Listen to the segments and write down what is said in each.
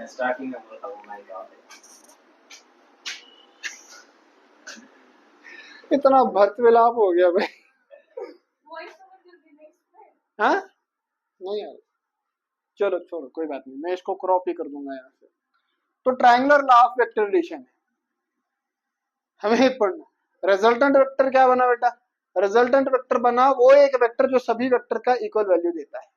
Starting में बोला था माय गॉड। इतना भर्त विलाप हो गया भाई। हाँ नहीं यार, चलो छोड़ो कोई बात नहीं, मैं इसको क्रॉप ही कर दूंगा यहाँ से। तो triangular law of vector addition है, हमें ही पढ़ना। रिजल्टेंट वेक्टर क्या बना बेटा? रिजल्टेंट वेक्टर बना वो एक वेक्टर जो सभी वेक्टर का इक्वल वैल्यू देता है।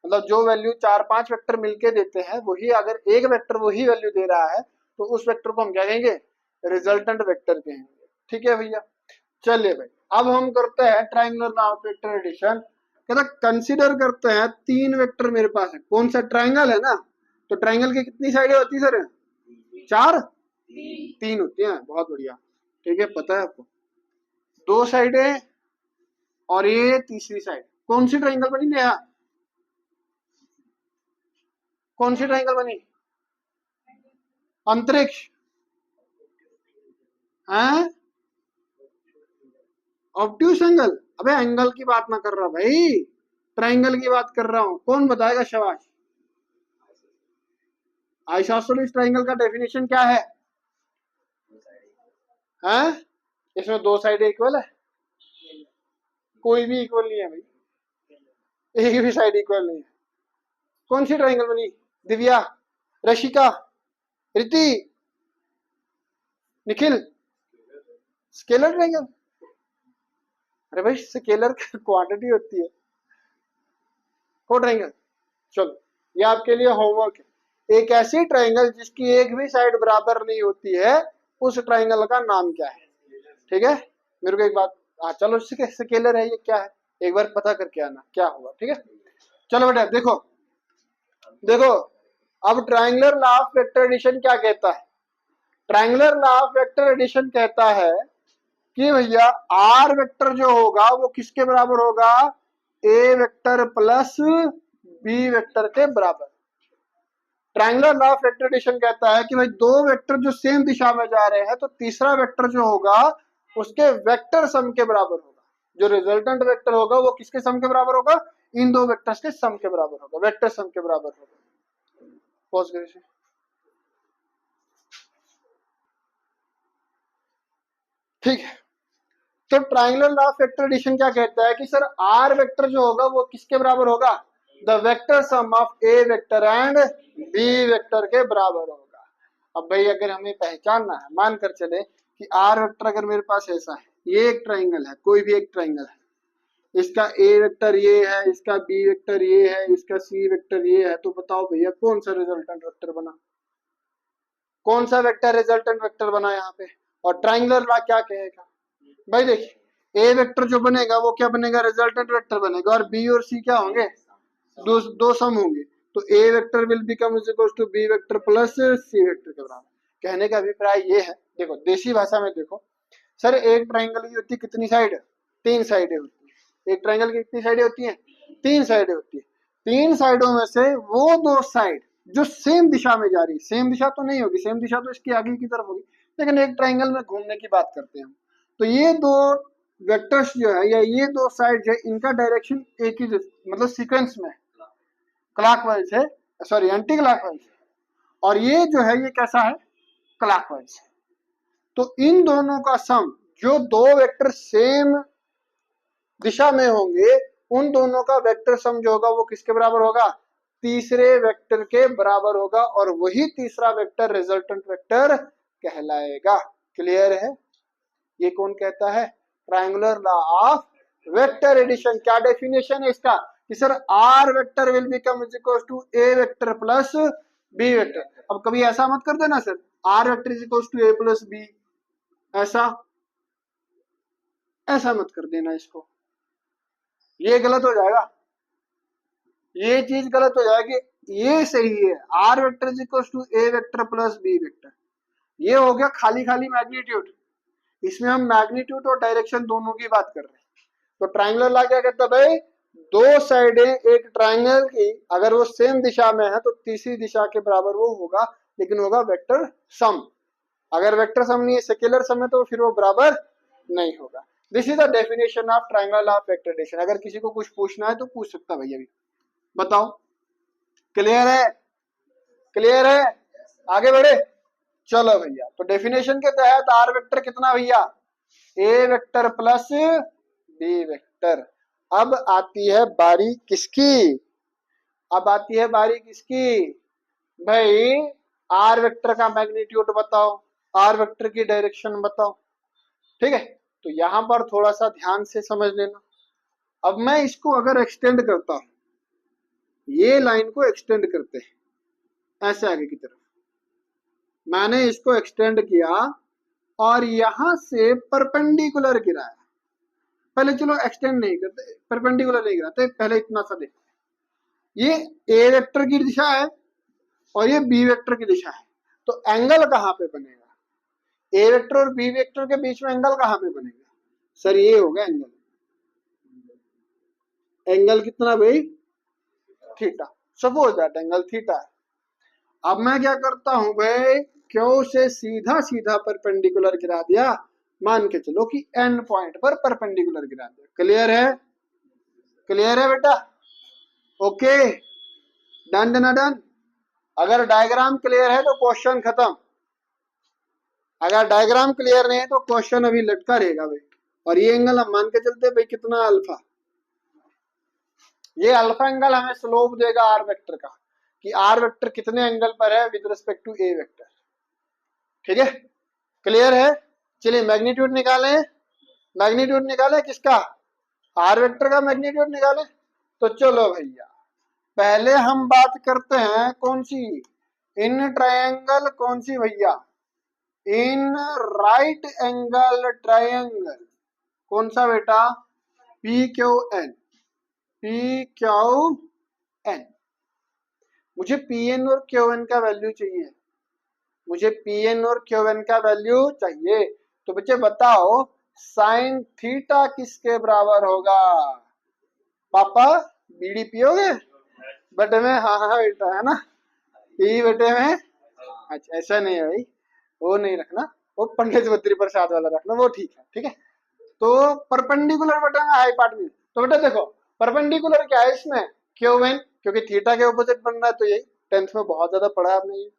मतलब जो वैल्यू 4-5 वेक्टर मिलके देते हैं वही, अगर एक वेक्टर वही वैल्यू दे रहा है तो उस वेक्टर को हम क्या कहेंगे? रिजल्टेंट वेक्टर कहेंगे। ठीक है भैया, चलिए भाई अब हम करते हैं triangular law of vector addition. कहता कंसीडर करते हैं 3 वेक्टर मेरे पास है। कौन सा? ट्रायंगल है ना, तो ट्रायंगल की कितनी साइडें होती है सर? 4? 3 होती हैं, बहुत बढ़िया। ठीक है, पता है आपको। 2 साइडें और ये तीसरी साइड। कौन सी ट्रायंगल बनी नेहा? कौन सी ट्रायंगल बनी? अंतरिक्ष है, ऑब्ट्यूस एंगल। अबे एंगल की बात ना कर रहा भाई, ट्रायंगल की बात कर रहा हूं। कौन बताएगा? शाबाश। आइसोसेलेस ट्रायंगल का डेफिनेशन क्या है? हैं? इसमें 2 साइडें इक्वल है? कोई भी इक्वल नहीं है भाई, एक भी साइड इक्वल नहीं है। कौन सी ट्रायंगल बनी? दिव्या, रशिका, रिति, निखिल? Scalar triangle. अरे भाई स्केलर क्वांटिटी होती है, को ट्रायंगल। चलो ये आपके लिए होमवर्क है। एक ऐसी ट्रायंगल जिसकी एक भी साइड बराबर नहीं होती है, उस ट्रायंगल का नाम क्या है? ठीक है, मेरे को एक बात, हाँ चलो स्केलर है ये क्या है, एक बार पता करके आना क्या होगा। ठीक है, चलो बेटा देखो देखो, अब triangular law of vector addition क्या कहता है? Triangular law of vector addition कहता है कि भैया आर वेक्टर जो होगा वो किसके बराबर होगा? A vector plus B vector के बराबर। Triangular law of vector addition कहता है कि भाई 2 वेक्टर जो सेम दिशा में जा रहे हैं तो तीसरा वेक्टर जो होगा उसके वेक्टर सम के बराबर होगा। जो रिजल्टेंट वेक्टर होगा वो किसके सम के बराबर होगा? इन 2 वेक्टर्स के सम के बराबर होगा, वेक्टर सम के बराबर होगा। पॉज करिए। ठीक है, तो triangular law of vector addition क्या कहता है कि सर आर वेक्टर जो होगा वो किसके बराबर होगा? The vector sum of A vector and B vector के बराबर होगा। अब भाई अगर हमें पहचानना है, मान कर चले कि आर वेक्टर अगर मेरे पास ऐसा है, ये एक ट्रायंगल है, कोई भी एक ट्रायंगल है, इसका ए वेक्टर ये है, इसका बी वेक्टर ये है, इसका सी वेक्टर ये है, तो बताओ भैया कौन सा रिजल्टेंट वेक्टर बना? कौन सा वेक्टर रिजल्टेंट वेक्टर बना यहाँ पे? और ट्रायंगुलर लॉ क्या कहेगा? भाई देखिए ए वेक्टर जो बनेगा वो क्या बनेगा? रिजल्टेंट वेक्टर बनेगा, और बी और सी क्या होंगे? दो सम होंगे। तो A vector will become is equal to B vector plus C vector के बराबर। कहने का अभिप्राय ये है, देखो देसी भाषा में देखो सर, एक ट्रायंगल की होती है कितनी साइड? 3 साइडें होती है। एक ट्रायंगल की कितनी साइडें होती हैं? 3 साइडें होती है। 3 साइडों में से वो 2 साइड जो सेम दिशा में जा रही, सेम दिशा तो नहीं होगी, सेम दिशा तो इसकी आगे की तरफ होगी, लेकिन एक ट्रायंगल में घूमने की बात करते हैं हम, तो ये 2 वेक्टर्स जो है या ये 2 साइड है, इनका डायरेक्शन एक ही मतलब सीक्वेंस में क्लॉकवाइज है, सॉरी एंटी क्लॉकवाइज है, और ये जो है ये कैसा है? क्लॉकवाइज है। तो इन दोनों का सम, जो 2 वेक्टर सेम दिशा में होंगे उन दोनों का वेक्टर सम जो होगा वो किसके बराबर होगा? तीसरे वेक्टर के बराबर होगा, और वही तीसरा वेक्टर रिजल्टेंट वेक्टर कहलाएगा। क्लियर है? ये कौन कहता है? Triangular law of vector addition. क्या डेफिनेशन है इसका? कि sir R vector will become is equal to A vector plus B vector. अब कभी ऐसा मत कर देना sir R vector is equal to A plus B, ऐसा ऐसा मत कर देना इसको, ये गलत हो जाएगा, ये चीज गलत हो जाएगी। ये सही है, R vector is equal to A vector plus B vector. ये हो गया खाली खाली मैग्नीट्यूड, इसमें हम मैग्नीट्यूड और डायरेक्शन दोनों की बात कर रहे हैं। तो ट्रायंगुलर लॉ क्या कहता है भाई? 2 साइडें एक ट्रायंगल की अगर वो सेम दिशा में है तो तीसरी दिशा के बराबर वो होगा, लेकिन होगा वेक्टर सम। अगर वेक्टर सम नहीं है, स्केलर सम है, तो फिर वो बराबर नहीं होगा। This is the definition of triangular law of vector addition. अगर किसी को कुछ पूछना है तो पूछ सकता है भैया, भी बताओ। क्लियर है? क्लियर है? आगे बढ़े, चलो भैया। तो डेफिनेशन के तहत आर वेक्टर कितना भैया, ए वेक्टर प्लस बी वेक्टर। अब आती है बारी किसकी, अब आती है बारी किसकी भाई, आर वेक्टर का मैग्नीट्यूड बताओ, आर वेक्टर की डायरेक्शन बताओ। ठीक है, तो यहां पर थोड़ा सा ध्यान से समझ लेना। अब मैं इसको अगर एक्सटेंड करता हूं, ये लाइन को एक्सटेंड करते हैं ऐसे आगे की तरफ, मैंने इसको एक्सटेंड किया और यहां से परपेंडिकुलर गिराया। पहले चलो एक्सटेंड नहीं करते, परपेंडिकुलर नहीं गिराते, पहले इतना सा देखते। ये ए वेक्टर की दिशा है और ये बी वेक्टर की दिशा है, तो एंगल कहां पे बनेगा, ए वेक्टर और बी वेक्टर के बीच में एंगल कहां पे बनेगा सर, ये होगा एंगल। एंगल कितना भाई, theta. Suppose that angle theta है। अब मैं क्या करता हूं भाई, क्यों से सीधा सीधा परपेंडिकुलर गिरा दिया, मान के चलो कि एंड पॉइंट पर परपेंडिकुलर गिरा दिया। क्लियर है, क्लियर है बेटा, ओके, डन ना डन। अगर डायग्राम क्लियर है तो क्वेश्चन खत्म, अगर डायग्राम क्लियर नहीं है तो क्वेश्चन अभी लटका रहेगा भाई। और ये एंगल हम मान के चलते भाई कितना अल्फा, ये अल्फा एंगल हमें स्लोप देगा आर वेक्टर का, कि आर वेक्टर कितने एंगल पर है with respect to A vector. ठीक है, क्लियर है। चलिए मैग्नीट्यूड निकालें, मैग्नीट्यूड निकालें किसका, आर वेक्टर का मैग्नीट्यूड निकालें। तो चलो भैया, पहले हम बात करते हैं कौन सी, इन ट्रायंगल, कौन सी भैया, इन राइट एंगल ट्रायंगल। कौन सा बेटा, P Q N, P Q N. मुझे पी एन और क्यू एन का वैल्यू चाहिए, मुझे पी एन और क्यू एन का वैल्यू चाहिए। तो बच्चे बताओ साइन थीटा किसके बराबर होगा, पापा बीड़ी पियोगे बटे में, हाँ हाँ बेटा है ना, पी बटे में। अच्छा ऐसा नहीं है भाई, वो नहीं रखना, वो पंडित बद्री प्रसाद वाला रखना, वो ठीक है, ठीक है। तो परपेंडिकुलर बटे में हाइपार्टन्यूज, तो बेटा देखो परपेंडिकुलर क्या है इसमें, क्यू एन, क्योंकि थीटा के ऑपोजिट बन रहा है, तो यही 10th में बहुत ज्यादा पढ़ा आपने ये।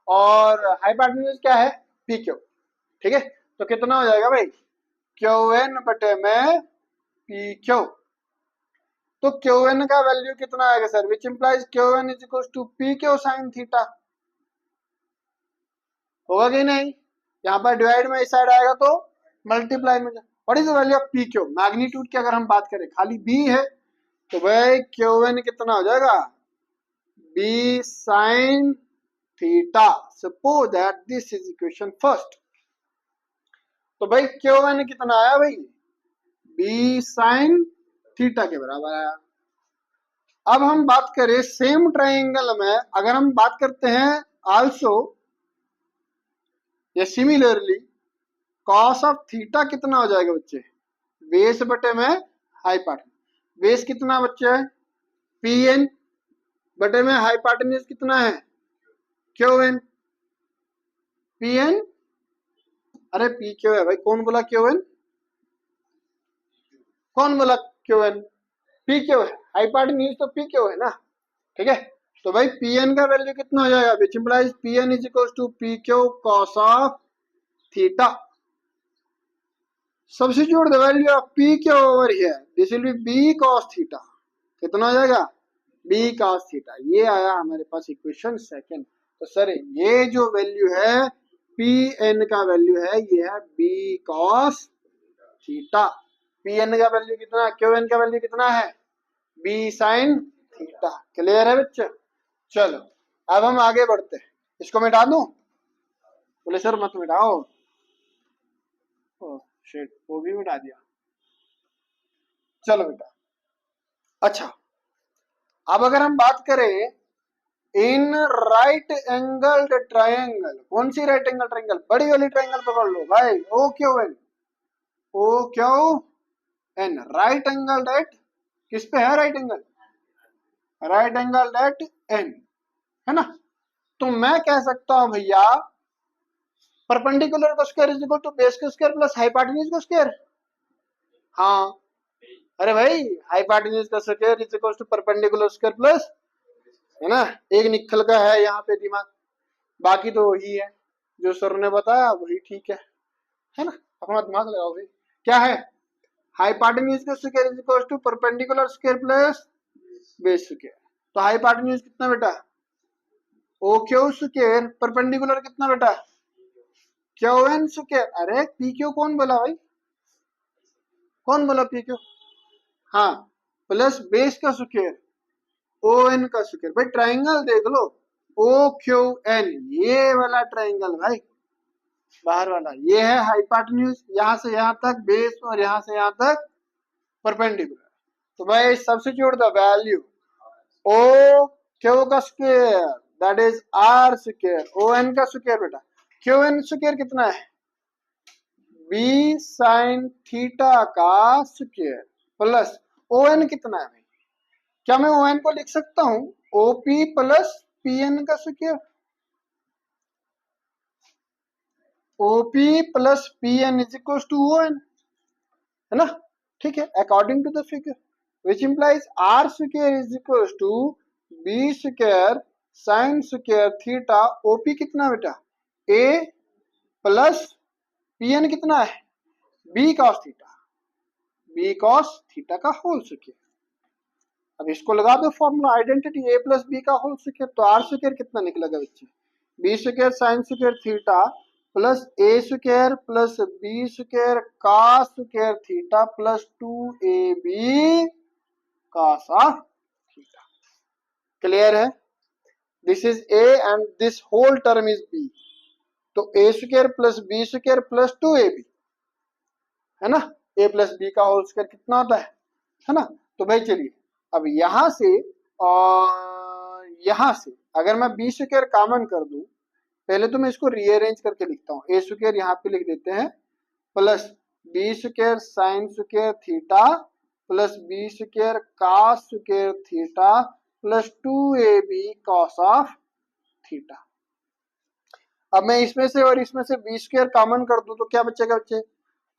और हाइपार्टन्यूज क्या है, पी क्यू। ठीक है, तो कितना हो जाएगा भाई, क्यू एन बटे में पी क्यू। तो क्यू एन का वैल्यू कितना आएगा sir, which implies Q N is equal to P Q sine theta, होगा कि नहीं। यहाँ पर डिवाइड में इस साइड आएगा तो मल्टीप्लाई में, what is the value of P Q, magnitude की अगर हम बात करें, खाली बी है, तो भाई क्यू एन कितना हो जाएगा, B sine theta. Suppose that this is equation first. तो भाई क्यू एन कितना आया भाई, बी साइन थीटा के बराबर आया। अब हम बात करें सेम ट्रायंगल में, अगर हम बात करते हैं आल्सो या सिमिलरली, कॉस ऑफ थीटा कितना हो जाएगा बच्चे, बेस बटे में हाइपार्टन्यूज। बेस कितना बच्चे है, पी एन बटे में हाइपार्टन्यूज कितना है, क्यू एन। पी एन, अरे पी क्यू है भाई, कौन बोला क्यू एन, कौन बोला क्यू एन, पी क्यू है, हाइपार्टन्यूज तो पी क्यू है ना। ठीक है, तो भाई पी एन का वैल्यू कितना हो जाएगा, which implies P N is equal to P Q cos of theta. Substitute the value of PQ over here. This will be B cos theta. कितना हो जाएगा, B cos theta। ये आया हमारे पास इक्वेशन सेकंड। तो सर ये जो value है Pn का वैल्यू है, ये है B cos theta। Pn का वैल्यू कितना, Qn का वैल्यू कितना है, B sin theta। क्लियर है बच्चे, चलो अब हम आगे बढ़ते हैं। इसको मिटा दूं, बोले सर मत मिटाओ, शिट वो भी मिटा दिया। चलो बेटा, अच्छा अब अगर हम बात करें इन राइट एंगल ट्रायंगल, कौन सी राइट एंगल ट्रायंगल, बड़ी वाली ट्रायंगल पकड़ लो भाई, O Q N, O Q N, right angle that किस पे है, right angle, right angle that N, है ना। तो मैं कह सकता हूं भैया परपेंडिकुलर का square is equal to base का स्क्वायर प्लस हाइपोटेन्यूज का स्क्वायर। हाँ, अरे भाई हाइपोटेन्यूज का square is equal to perpendicular square plus, है ना, एक निकल का है यहाँ पे दिमाग। बाकी तो वही है जो सर ने बताया, वही ठीक है ना। अपना दिमाग लगाओ भाई। क्या है? हाइपोटेन्यूज का square is equal to perpendicular square plus base square. तो हाइपोटेन्यूज कितना बेटा? ओ क्यू स्क्वायर, परपेंडिकुलर कितना बेटा? Q N square. अरे पी क्यू कौन बोला भाई? कौन बोला पी क्यू? हाँ, प्लस बेस का स्क्वायर ओ एन का स्क्वायर। भाई ट्राइंगल देख लो, ओ क्यू एन, ये वाला ट्राइंगल भाई, बाहर वाला ये है हाइपोटेन्यूज, यहां से यहां तक बेस और यहां से यहां तक परपेंडिकुलर। तो भाई substitute the value O Q का square that is R square, O N का स्क्वायर बेटा, क्यू एन स्क्वायर कितना है? बी साइन थीटा का स्क्वायर प्लस ओ एन कितना है भाई? क्या मैं ओ एन को लिख सकता हूं ओपी प्लस पी एन का square? OP plus P N is equal to O N, है ना? ठीक है, according to the figure which implies R square is equal to B square sine square theta. OP कितना बेटा? A plus P N कितना है? B cos theta, B cos theta का whole square. अब इसको लगा दो formula identity, A plus B का होल स्क्वायर। तो आर स्क्वायर कितना निकलेगा बच्चे? B square sine square theta plus A square plus B square cos square theta plus 2ab cos of theta. Clear है? This is A and this whole term is B. तो A square plus B square plus 2ab, है ना? A plus B का whole square कितना होता है ना? तो भाई चलिए, अब यहां से और यहां से अगर मैं बी स्क्वायर कॉमन कर दूं, पहले तो मैं इसको रीअरेंज करके लिखता हूं। ए स्क्वायर यहाँ पे लिख देते हैं plus B square sine square theta plus B square cos square theta plus 2ab cos of theta. अब मैं इसमें से और इसमें से बी स्क्वायर कॉमन कर दूं तो क्या बचेगा बच्चे?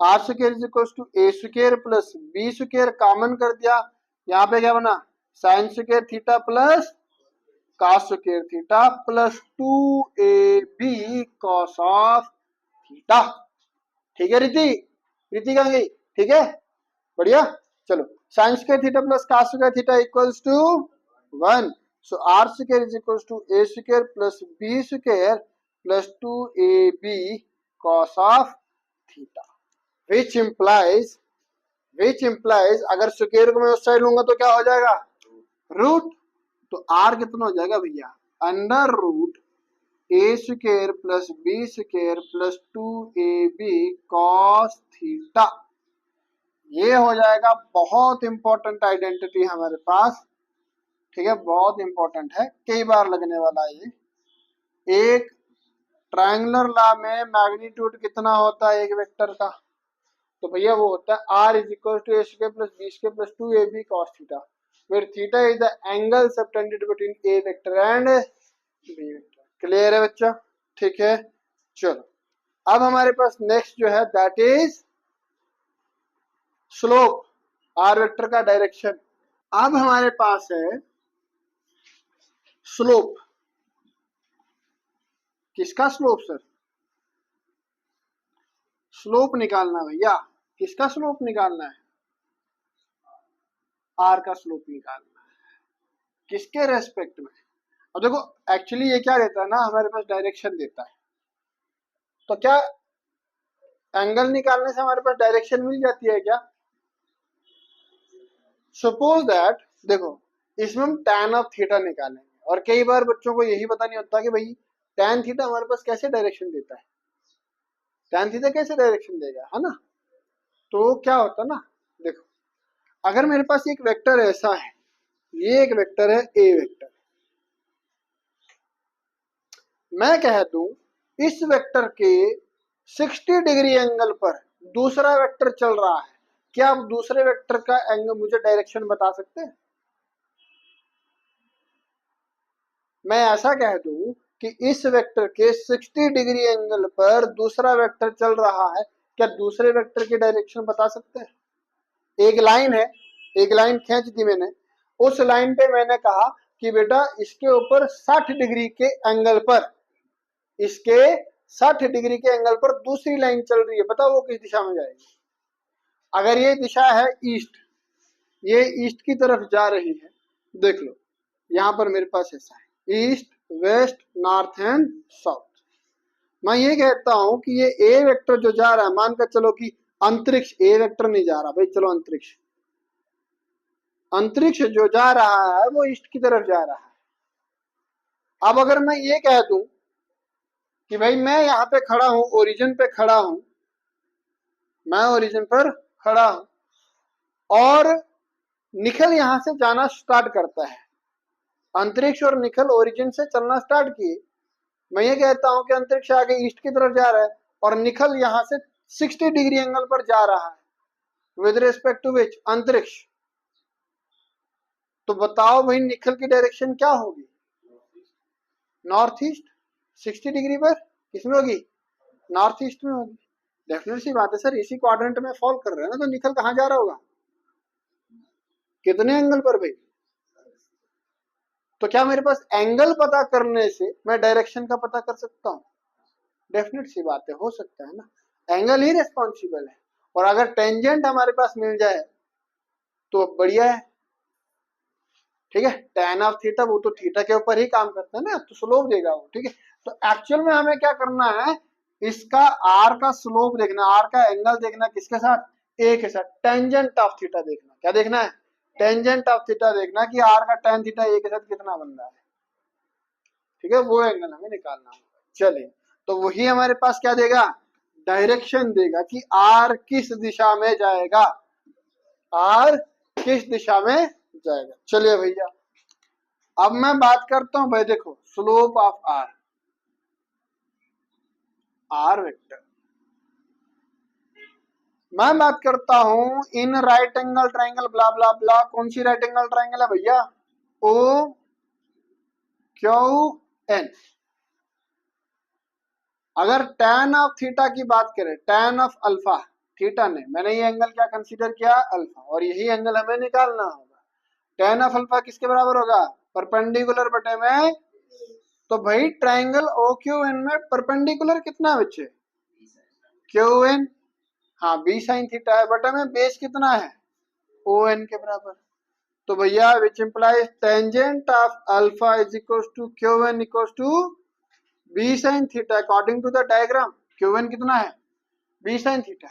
R square is equal to A square plus B square common कर दिया, यहाँ पे क्या बना? Sine square theta plus cos square theta plus 2ab cos of theta. ठीक है रीति? रीति कहाँ गई? ठीक है, बढ़िया। चलो, sine square theta plus cos square theta equals to 1। So R square is equals to A square plus B square plus 2ab cos of theta, which implies अगर स्क्वायर को मैं उस साइड लूंगा तो क्या हो जाएगा? रूट। तो आर कितना हो जाएगा भैया? Under root A square plus B square plus 2ab cos theta. ये हो जाएगा बहुत इंपॉर्टेंट आइडेंटिटी हमारे पास। ठीक है, बहुत इंपॉर्टेंट है, कई बार लगने वाला है ये। एक ट्रायंगुलर लॉ में मैग्नीट्यूड कितना होता है एक वेक्टर का? तो भैया वो होता है R is equal to A square plus B square plus 2ab cos theta, where theta is the angle subtended between A vector and B vector. Clear है बच्चा? ठीक है, चलो अब हमारे पास नेक्स्ट जो है that is slope, R vector का डायरेक्शन। अब हमारे पास है स्लोप। किसका स्लोप सर? स्लोप निकालना भैया। किसका स्लोप निकालना है? आर का स्लोप निकालना है। किसके रेस्पेक्ट में? अब देखो, एक्चुअली ये क्या देता है ना, हमारे पास डायरेक्शन देता है। तो क्या एंगल निकालने से हमारे पास डायरेक्शन मिल जाती है क्या? सपोज दैट, देखो इसमें हम tan ऑफ थीटा निकालेंगे और कई बार बच्चों को यही पता नहीं होता कि भाई tan थीटा हमारे पास कैसे डायरेक्शन देता है, tan थीटा कैसे डायरेक्शन देगा, है ना? तो क्या होता है ना, देखो अगर मेरे पास एक वेक्टर ऐसा है, ये एक वेक्टर है ए वेक्टर, मैं कह दूं इस वेक्टर के 60 डिग्री एंगल पर दूसरा वेक्टर चल रहा है, क्या आप दूसरे वेक्टर का एंगल मुझे डायरेक्शन बता सकते हैं? मैं ऐसा कह दूं कि इस वेक्टर के 60 डिग्री एंगल पर दूसरा वेक्टर चल रहा है, क्या दूसरे वेक्टर की डायरेक्शन बता सकते हैं? एक लाइन है, एक लाइन खींच दी मैंने, उस लाइन पे मैंने कहा कि बेटा इसके ऊपर 60 डिग्री के एंगल पर इसके 60 डिग्री के एंगल पर दूसरी लाइन चल रही है, बताओ वो किस दिशा में जाएगी। अगर ये दिशा है ईस्ट, ये ईस्ट की तरफ जा रही है, देख लो यहां पर मेरे पास ऐसा है east west north and south. मैं ये कहता हूं कि ये ए वेक्टर जो जा रहा है, मानकर चलो कि अंतरिक्ष, ए वेक्टर नहीं जा रहा भाई, चलो अंतरिक्ष, अंतरिक्ष जो जा रहा है वो ईस्ट की तरफ जा रहा है। अब अगर मैं ये कह दूं कि भाई मैं यहाँ पे खड़ा हूं, ओरिजिन पे खड़ा हूं, मैं ओरिजिन पर खड़ा हूं और निखिल यहां से जाना स्टार्ट करता है, अंतरिक्ष और निखिल ओरिजिन से चलना स्टार्ट किए। मैं ये कहता हूं कि अंतरिक्ष आगे ईस्ट की तरफ जा रहा है और निखिल यहां से 60 डिग्री एंगल पर जा रहा है विद रिस्पेक्ट टू विच, अंतरिक्ष। तो बताओ भाई निखिल की डायरेक्शन क्या होगी, नॉर्थ ईस्ट। 60 डिग्री पर किसमें होगी, नॉर्थ ईस्ट में होगी। डेफिनेट सी बात है सर, इसी क्वाड्रेंट में फॉल कर रहे हैं ना, तो निखिल कहां जा रहा होगा, कितने एंगल पर भाई। तो क्या मेरे पास एंगल पता करने से मैं डायरेक्शन का पता कर सकता हूं, डेफिनेट सी बात है, हो सकता है ना, एंगल ही रिस्पॉन्सिबल है। और अगर टेंजेंट हमारे पास मिल जाए तो बढ़िया है, ठीक है। tan ऑफ थीटा वो तो थीटा के ऊपर ही काम करता है ना, तो स्लोप देगा वो, ठीक है। तो एक्चुअल में हमें क्या करना है, इसका r का स्लोप देखना, r का एंगल देखना, किसके साथ, a के साथ, टेंजेंट ऑफ थीटा देखना, क्या देखना है, टेंजेंट ऑफ थीटा देखना कि r का tan थीटा a के साथ कितना बन रहा है, ठीक है, वो एंगल हमें निकालना होगा। चलिए, तो वही हमारे पास क्या देगा, डायरेक्शन देगा कि r किस दिशा में जाएगा, r किस दिशा में जाएगा। चलिए भैया, अब मैं बात करता हूं भाई, देखो slope of r, r vector, मैं बात करता हूं इन राइट एंगल ट्राइंगल ब्ला ब्ला ब्ला, कौन सी राइट एंगल ट्राइंगल है भैया, ओ क्यू एन। अगर tan ऑफ थीटा की बात करें, tan ऑफ अल्फा, थीटा ने, मैंने ये एंगल क्या कंसीडर किया, अल्फा, और यही एंगल हमें निकालना होगा। tan ऑफ अल्फा किसके बराबर होगा, परपेंडिकुलर बटे में, तो भाई ट्राइंगल ओ क्यू एन में परपेंडिकुलर कितना बच्चे, क्यू एन, हाँ बी साइन थीटा है, बटे में बेस कितना है, ओ एन के बराबर। तो भैया which implies tangent of alpha is equals to Q N equals to B sine theta, according to the diagram. Q N कितना है, बी साइन थीटा,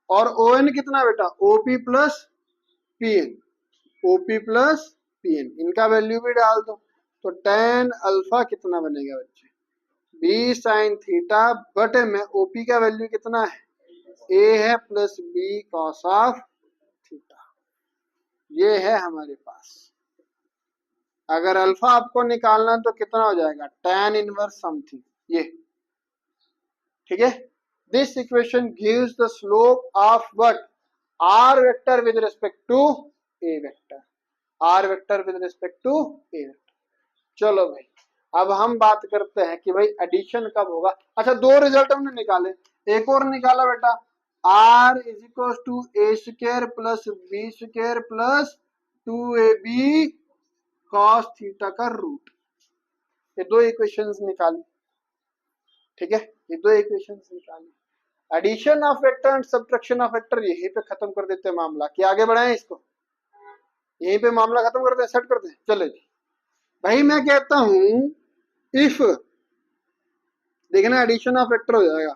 और ओ एन कितना बेटा, OP plus P N, OP plus P N, इनका value भी डाल दो। तो टेन अल्फा कितना बनेगा बच्चे, बी साइन थीटा, बटे में ओपी का वैल्यू कितना है, ए है, plus B cos of theta, ये है हमारे पास। अगर अल्फा आपको निकालना तो कितना हो जाएगा, tan इनवर्स समथिंग, ये, ठीक है। This equation gives the slope of what, r vector with respect to a vector, r vector with respect to a vector. चलो भाई, अब हम बात करते हैं कि भाई एडिशन कब होगा। अच्छा, दो रिजल्ट हमने निकाले, एक और निकाला बेटा, r is equal to A square plus B square plus 2ab cos theta का रूट, ये दो इक्वेशंस निकाली, ठीक है, ये दो इक्वेशंस निकाली। Addition of vector and subtraction of vector यहीं पे खत्म कर देते हैं मामला, कि आगे बढ़ाएं इसको, यहीं पे मामला खत्म करते हैं, सेट करते हैं। चले जी भाई, मैं कहता हूं इफ, देखना एडिशन ऑफ वेक्टर हो जाएगा,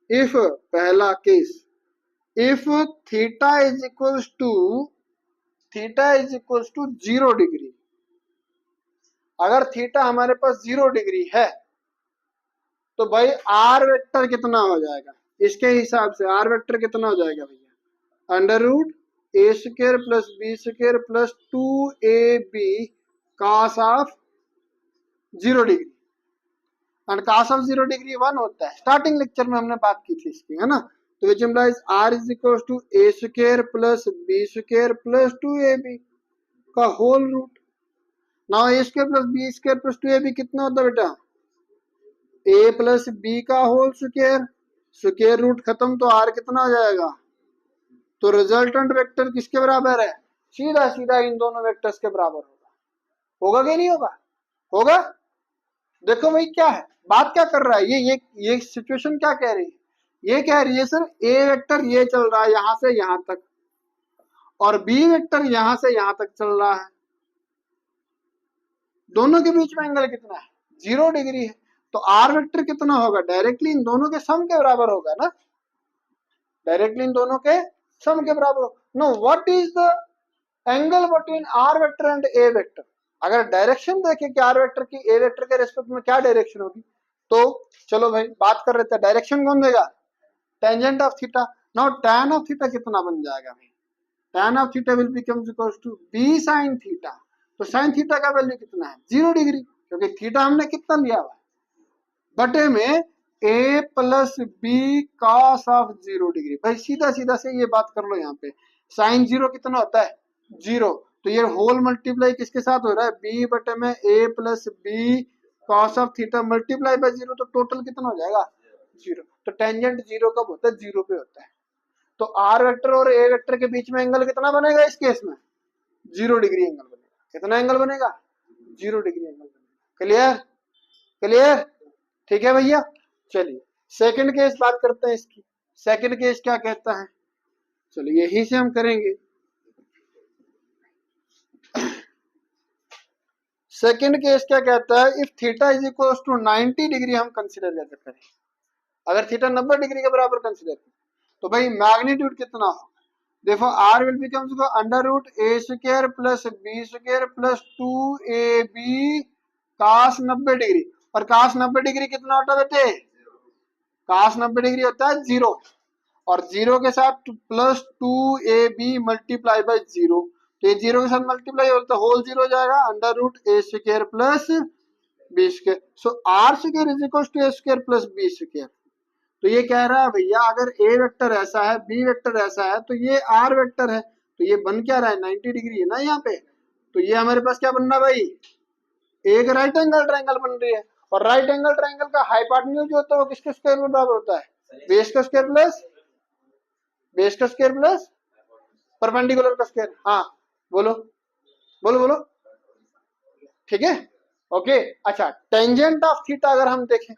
इफ पहला case, if theta is equals to, theta is equals to 0 degree, अगर थीटा हमारे पास 0 डिग्री है तो भाई आर वेक्टर कितना हो जाएगा, इसके हिसाब से आर वेक्टर कितना हो जाएगा भैया, under root A square plus B square plus 2ab cos of 0 degree, and cos of 0 degree 1 होता है, स्टार्टिंग लेक्चर में हमने बात की थी इसकी, है ना। तो which implies R is equal to A square plus B square plus 2ab का whole root. Now A square plus B square plus 2ab कितना होता है बेटा, ए प्लस बी का होल स्क्वायर, स्क्वायर रूट खत्म, तो आर कितना हो जाएगा, तो रिजल्टेंट वेक्टर किसके बराबर है, सीधा सीधा इन दोनों वेक्टर्स के बराबर होगा, होगा कि नहीं होगा, होगा, देखो भाई क्या है, बात क्या कर रहा है ये सिचुएशन क्या कह रही है, ये कह रही है सर ए वेक्टर ये चल रहा है यहां से यहां तक और बी वेक्टर यहां से यहां तक चल रहा है, दोनों के बीच में एंगल कितना है, 0 डिग्री है। तो आर वेक्टर कितना होगा, डायरेक्टली इन दोनों के सम के बराबर होगा ना, डायरेक्टली इन दोनों के सम के बराबर होगा। No, what is the angle between R vector and A vector. अगर डायरेक्शन देखें कि आर वेक्टर की ए वेक्टर के रेस्पेक्ट में क्या डायरेक्शन होगी, तो चलो भाई बात कर रहे थे, डायरेक्शन कौन देगा, tangent of theta. Now tan of theta कितना बन जाएगा भाई, tan of theta will becomes equals to b sin theta. तो sin थीटा का वैल्यू कितना है, 0 डिग्री, क्योंकि थीटा हमने कितना लिया हुआ है, बटे में a plus B cos of 0 degree. भाई सीधा सीधा से ये बात कर लो, यहाँ पे साइन 0 कितना होता है, 0। तो ये होल मल्टीप्लाई किसके साथ हो रहा है, b बटे में a plus B cos of theta multiply by 0, तो टोटल कितना हो जाएगा, 0। तो टेंजेंट 0 कब होता है, 0 पे होता है। तो आर वेक्टर और ए वेक्टर के बीच में एंगल कितना बनेगा इस केस में, 0 डिग्री एंगल बनेगा। कितना एंगल बनेगा, 0 डिग्री एंगल बनेगा। क्लियर, क्लियर, ठीक है भैया। चलिए सेकंड केस बात करते हैं इसकी। सेकंड केस क्या कहता है, चलिए यही से हम करेंगे। सेकंड केस क्या कहता है, if theta is equal to 90 degree हम कंसिडर कैसे करें, अगर थीटा 90 डिग्री के बराबर कंसिडर करें तो भाई मैग्नीट्यूड कितना हो, देखो R will becomes under root A square plus B square plus 2ab cos 90 degree. और कास 90 डिग्री कितना होता है बेटे, कास 90 डिग्री होता है 0, और 0 के साथ प्लस 2ab मल्टीप्लाई बाय 0। तो ये 0 के साथ मल्टीप्लाई होता है होल 0 हो जाएगा, under root A square plus B square. So R square is equal to A square plus B square. तो ये कह रहा है भैया अगर ए वेक्टर ऐसा है बी वेक्टर ऐसा है तो ये आर वेक्टर है, तो ये बन क्या रहा है, 90 डिग्री है ना यहाँ पे। तो ये हमारे पास क्या बन रहा है भाई, एक राइट एंगल ट्रायंगल बन रही है। और राइट एंगल ट्रायंगल का हाइपोटेन्यूज जो होता है वो किसके स्क्वायर में बराबर होता है, बेस का स्क्वायर प्लस परपेंडिकुलर का स्क्वायर। हाँ बोलो बोलो बोलो, ठीक है, ओके। अच्छा टेंजेंट ऑफ थीटा अगर हम देखें,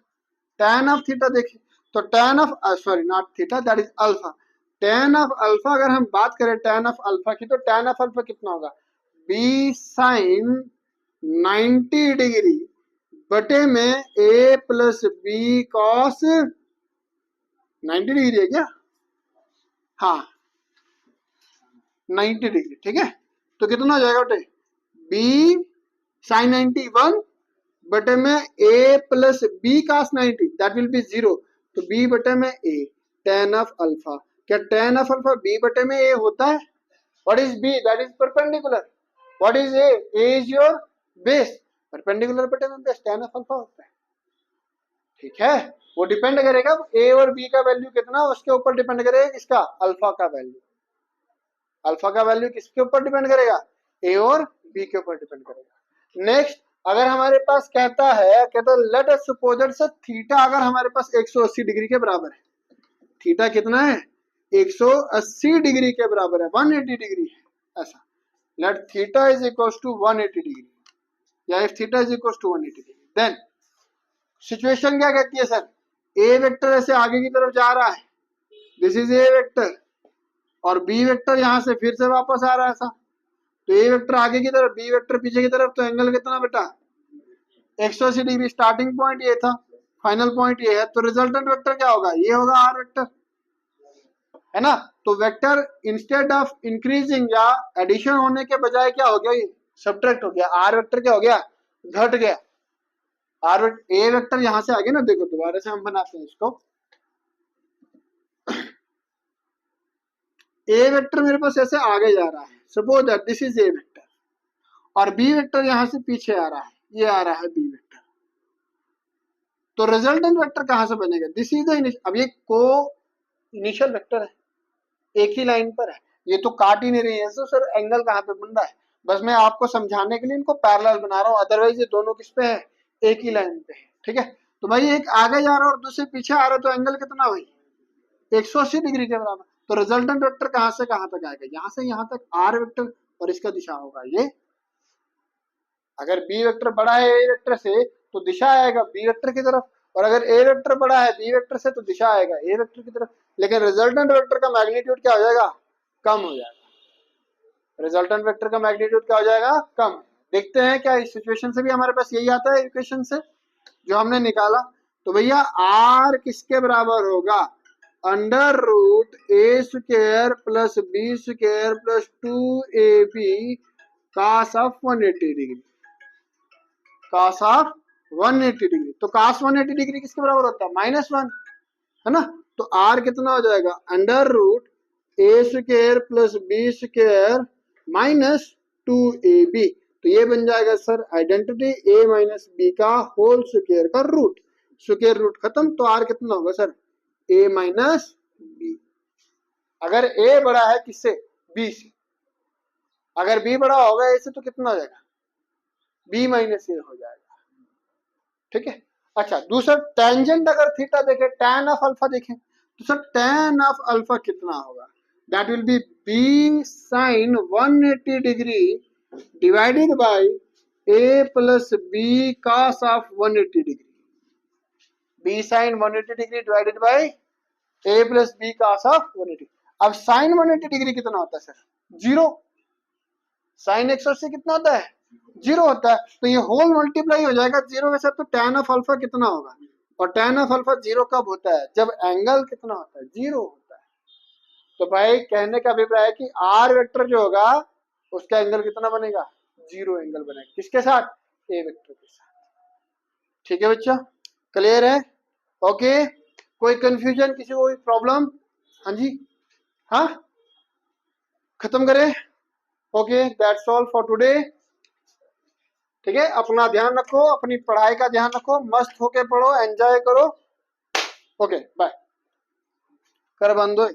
tan ऑफ थीटा देखें, तो tan of sorry not theta that is alpha, tan of alpha अगर हम बात करें tan ऑफ अल्फा की, तो tan ऑफ अल्फा कितना होगा, b sin 90 डिग्री बटे में a plus B cos 90 degree है क्या, हाँ 90 डिग्री, ठीक है। तो कितना हो जाएगा बेटे, b sin 91 बटे में a plus B cos 90 that will be 0। तो b बटे में a tan ऑफ अल्फा, क्या tan ऑफ अल्फा b बटे में a होता है, what is b, that is perpendicular, what is a is your base, perpendicular बटे में बेस tan ऑफ अल्फा होता है, ठीक है। वो डिपेंड करेगा a और b का वैल्यू कितना, उसके ऊपर डिपेंड करेगा किसका, अल्फा का वैल्यू, अल्फा का वैल्यू किसके ऊपर डिपेंड करेगा, a और b के ऊपर डिपेंड करेगा। नेक्स्ट अगर हमारे पास कहता है, कहता let us suppose that theta अगर हमारे पास 180 डिग्री के बराबर है, थीटा कितना है 180 डिग्री के बराबर है, 180 डिग्री है ऐसा, let theta is equals to 180 degree, या if theta is equals to 180 degree, then situation क्या कहती है सर, ए वेक्टर ऐसे आगे की तरफ जा रहा है, दिस इज ए वेक्टर, और बी वेक्टर यहां से फिर से वापस आ रहा है ऐसा, तो ए वेक्टर आगे की तरफ बी वेक्टर पीछे की तरफ, तो एंगल कितना बेटा 180 डिग्री, स्टार्टिंग पॉइंट ये था, फाइनल पॉइंट ये है, तो रिजल्टेंट वेक्टर क्या होगा, ये होगा आर वेक्टर, है ना। तो वेक्टर इंस्टेड ऑफ इंक्रीजिंग या एडिशन होने के बजाय क्या हो गया, ये सब्ट्रैक्ट हो गया, आर वेक्टर क्या हो गया, घट गया। आर ए वेक्टर यहां से आगे ना, देखो दोबारा से हम बनाते हैं इसको, ए वेक्टर मेरे पास ऐसे आगे जा रहा है, suppose that this is A vector, और बी वेक्टर यहां से पीछे आ रहा है, ये आ रहा है बी वेक्टर, तो रिजल्टेंट वेक्टर कहां से बनेगा, दिस इज द, अब ये को इनिशियल वेक्टर है, एक ही लाइन पर है, ये तो काट ही नहीं रही है, तो सर एंगल कहां पे बन रहा है, बस मैं आपको समझाने के लिए इनको पैरेलल बना रहा हूं, अदरवाइज ये दोनों किस पे है, एक ही लाइन पे है, ठीक है। तो भाई एक आगे जा रहा है और दूसरे पीछे आ रहा है, तो एंगल कितना भाई 180 डिग्री के बराबर। तो रिजल्टेंट वेक्टर कहां से कहां तक आएगा, यहां से यहां तक आर वेक्टर, और इसका दिशा होगा ये, अगर बी वेक्टर बड़ा है ए वेक्टर से तो दिशा आएगा बी वेक्टर की तरफ, और अगर ए वेक्टर बड़ा है बी वेक्टर से तो दिशा आएगा ए वेक्टर की तरफ। लेकिन रिजल्टेंट वेक्टर का मैग्नीट्यूड क्या हो जाएगा, कम हो जाएगा। रिजल्टेंट वेक्टर का मैग्नीट्यूड क्या हो जाएगा, कम। देखते हैं क्या इस सिचुएशन से भी हमारे पास यही आता है इक्वेशन से जो हमने निकाला। तो भैया आर किसके बराबर होगा, under root A square plus B square plus 2ab cos of 180 degree, cos of 180 degree. तो cos 180 डिग्री किसके बराबर होता है, -1, है ना। तो आर कितना हो जाएगा, under root A square plus B square minus 2ab। तो ये बन जाएगा sir identity a minus B का होल स्क्वायर का रूट, स्क्वायर रूट खत्म। तो आर कितना होगा सर, a माइनस बी। अगर a बड़ा है किससे, b से, अगर b बड़ा होगा a से तो कितना हो जाएगा, b माइनस a हो जाएगा। ठीक है। अच्छा दूसरा टेंजेंट अगर थीटा देखें, tan ऑफ अल्फा देखें, तो सर tan ऑफ अल्फा कितना होगा, that will B b sin 180 degree divided by a plus b cos of 180 degree, b sin 180 degree divided by a plus b cos of 180। अब sin 180 degree कितना होता है sir, 0। sin 180 कितना होता है, 0 होता है। तो ये होल मल्टीप्लाई हो जाएगा 0 के साथ। तो tan ऑफ अल्फा कितना होगा, और tan ऑफ अल्फा 0 कब होता है, जब एंगल कितना होता है, 0 होता है। तो भाई कहने का अभिप्राय है कि आर वेक्टर जो होगा उसका एंगल कितना बनेगा, 0 एंगल बनेगा। किसके साथ, ए वेक्टर के साथ। ठीक है बच्चा, क्लियर है, ओके। कोई कंफ्यूजन, किसी को कोई प्रॉब्लम, हाँ जी, हाँ खत्म करें, okay that's all for today. ठीक है, अपना ध्यान रखो, अपनी पढ़ाई का ध्यान रखो, मस्त होके पढ़ो, एंजॉय करो। ओके बाय, कर बंद हो।